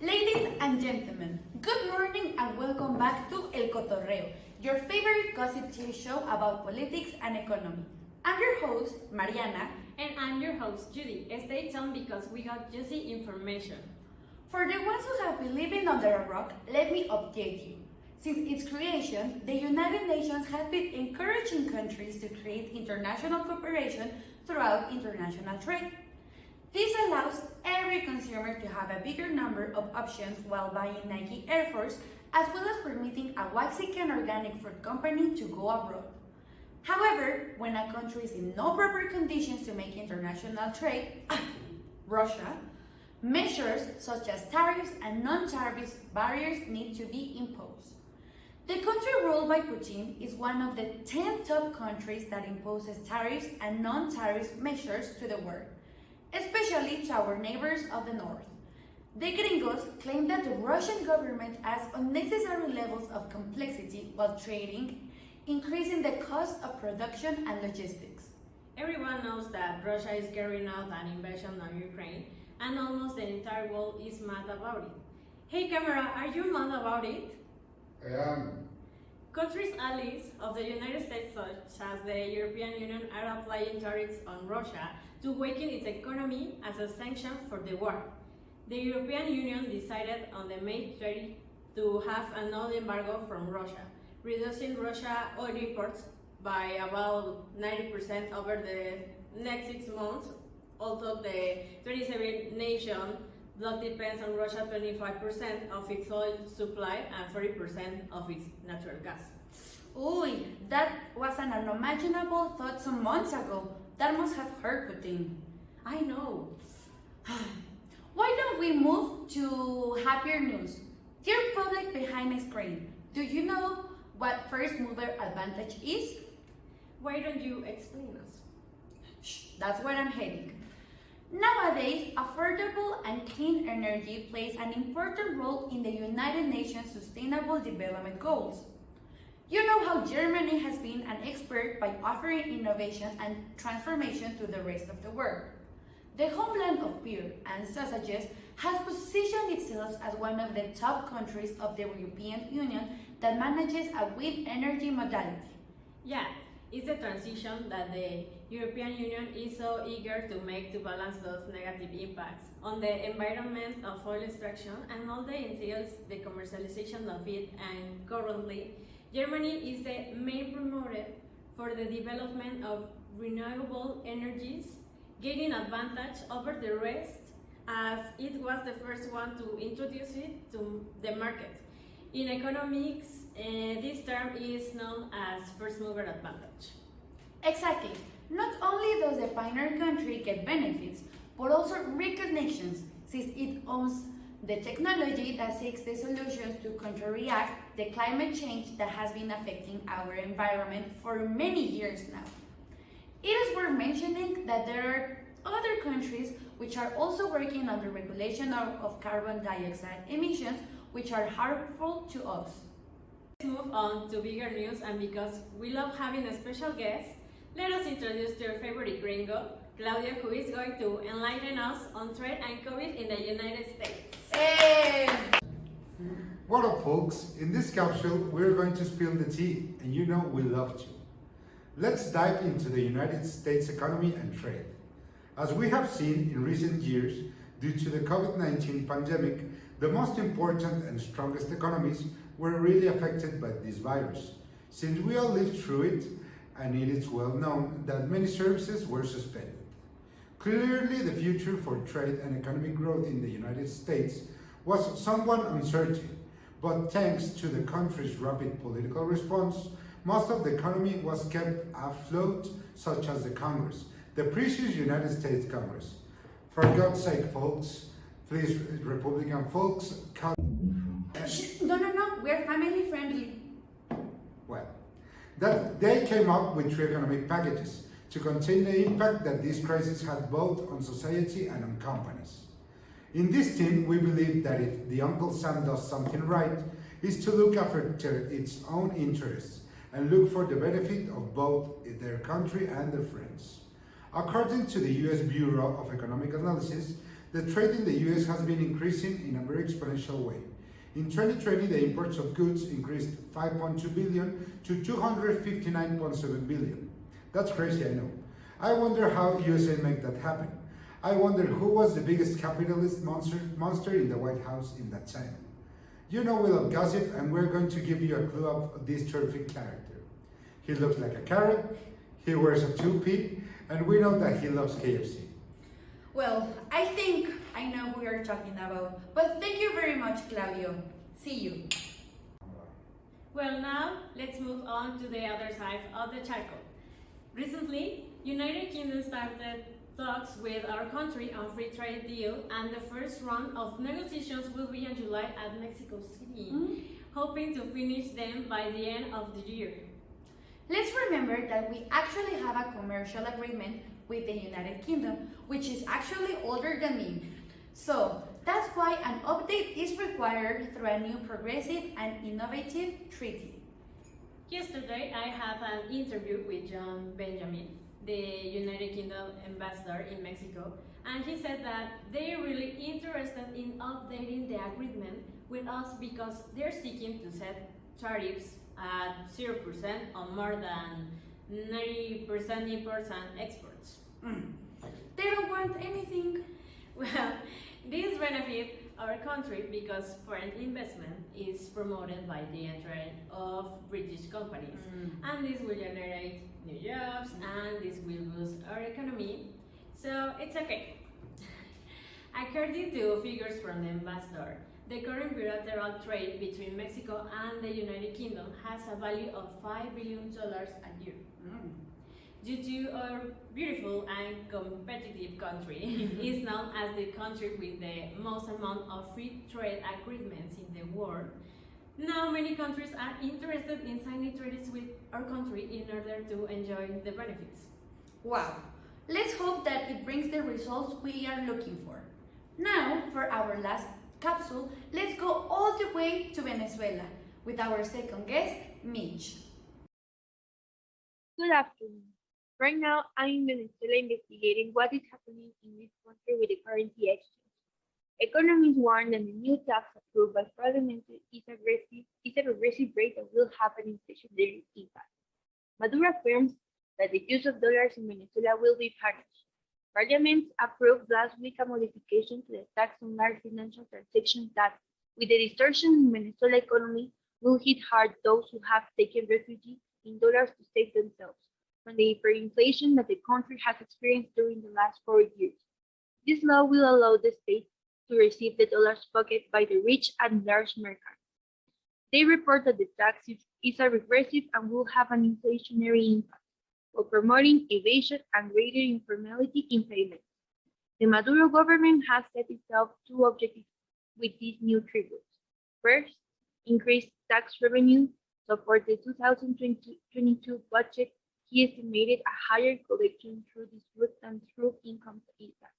Ladies and gentlemen, good morning and welcome back to El Cotorreo, your favorite gossip TV show about politics and economy. I'm your host, Mariana. And I'm your host, Judy. Stay tuned because we got juicy information. For the ones who have been living under a rock, let me update you. Since its creation, the United Nations has been encouraging countries to create international cooperation throughout international trade. This allows every consumer to have a bigger number of options while buying Nike Air Force, as well as permitting a Mexican organic fruit company to go abroad. However, when a country is in no proper conditions to make international trade, Russia, measures such as tariffs and non-tariff barriers need to be imposed. The country ruled by Putin is one of the 10 top countries that imposes tariffs and non-tariff measures to the world, especially to our neighbors of the north. The gringos claim that the Russian government adds unnecessary levels of complexity while trading, increasing the cost of production and logistics. Everyone knows that Russia is carrying out an invasion on Ukraine, and almost the entire world is mad about it. Hey camera, are you mad about it? I am. Countries allies of the United States such as the European Union are applying tariffs on Russia to weaken its economy as a sanction for the war. The European Union decided on the May 30 to have an oil embargo from Russia, reducing Russia oil imports by about 90% over the next 6 months, although the 27 nation bloc depends on Russia 25% of its oil supply and 40% of its natural gas. Uy, that was an unimaginable thought some months ago. That must have hurt Putin. I know. Why don't we move to happier news? Dear public behind the screen, do you know what first mover advantage is? Why don't you explain us? Shh, that's where I'm heading. Nowadays, affordable and clean energy plays an important role in the United Nations Sustainable Development Goals. You know how Germany has been an expert by offering innovation and transformation to the rest of the world. The homeland of beer and sausages has positioned itself as one of the top countries of the European Union that manages a wind energy modality. Yeah, it's the transition that the European Union is so eager to make to balance those negative impacts on the environment of oil extraction and all that entails the commercialization of it, and currently Germany is the main promoter for the development of renewable energies, gaining advantage over the rest as it was the first one to introduce it to the market. In economics, this term is known as first mover advantage. Exactly. Not only does the pioneer country get benefits, but also recognitions, since it owns the technology that seeks the solutions to counteract the climate change that has been affecting our environment for many years now. It is worth mentioning that there are other countries which are also working on the regulation of carbon dioxide emissions, which are harmful to us. Let's move on to bigger news, and because we love having a special guest, let us introduce your favorite gringo, Claudia, who is going to enlighten us on trade and COVID in the United States. Hey! What up, folks? In this capsule, we're going to spill the tea, and you know we love to. Let's dive into the United States economy and trade. As we have seen in recent years, due to the COVID-19 pandemic, the most important and strongest economies were really affected by this virus, since we all lived through it, and it is well known that many services were suspended. Clearly, the future for trade and economic growth in the United States was somewhat uncertain, but thanks to the country's rapid political response, most of the economy was kept afloat, such as the Congress, the precious United States Congress. For God's sake, folks, please, Republican folks, No, we're family friendly. well, that they came up with 3 economic packages to contain the impact that this crisis had both on society and on companies. In this team, we believe that if the Uncle Sam does something right, is to look after its own interests and look for the benefit of both their country and their friends. According to the US Bureau of Economic Analysis, The trade in the US has been increasing in a very exponential way. In 2020, the imports of goods increased 5.2 billion to 259.7 billion. That's crazy, I know. I wonder how USA made that happen. I wonder who was the biggest capitalist monster in the White House in that time. You know we love gossip, and we're going to give you a clue of this terrific character. He looks like a carrot, he wears a toupee, and we know that he loves KFC. Well, I think I know who you're talking about, but thank you very much, Claudio. See you. Well, now let's move on to the other side of the charcoal. Recently, United Kingdom started talks with our country on free trade deal, and the first round of negotiations will be in July at Mexico City, hoping to finish them by the end of the year. Let's remember that we actually have a commercial agreement with the United Kingdom, which is actually older than me. So that's why an update is required through a new progressive and innovative treaty. Yesterday, I had an interview with John Benjamin, the United Kingdom ambassador in Mexico, and he said that they are really interested in updating the agreement with us because they're seeking to set tariffs at 0% on more than 90% imports and exports. They don't want anything. Well, this benefits our country because foreign investment is promoted by the entry of British companies, and this will generate new jobs, and this will boost our economy, so it's okay. According to figures from the ambassador, the current bilateral trade between Mexico and the United Kingdom has a value of $5 billion a year. Due to our beautiful and competitive country, is known as the country with the most amount of free trade agreements in the world. Now many countries are interested in signing treaties with our country in order to enjoy the benefits. Wow. Let's hope that it brings the results we are looking for. Now, for our last capsule, let's go all the way to Venezuela with our second guest, Mitch. Good afternoon. Right now, I'm in Venezuela investigating what is happening in this country with the currency exchange. Economists warn that the new tax approved by Parliament is a regressive rate that will have an inflationary impact. Maduro affirms that the use of dollars in Venezuela will be punished. Parliament approved last week a modification to the tax on large financial transactions that, with the distortion in Venezuela economy, will hit hard those who have taken refuge in dollars to save themselves from the hyperinflation that the country has experienced during the last 4 years. This law will allow the state to receive the dollars pocketed by the rich and large merchants. They report that the tax is a regressive and will have an inflationary impact, while promoting evasion and greater informality in payments. The Maduro government has set itself two objectives with these new tributes. First, increase tax revenue. So for the 2022 budget, he estimated a higher collection through this route than through income tax.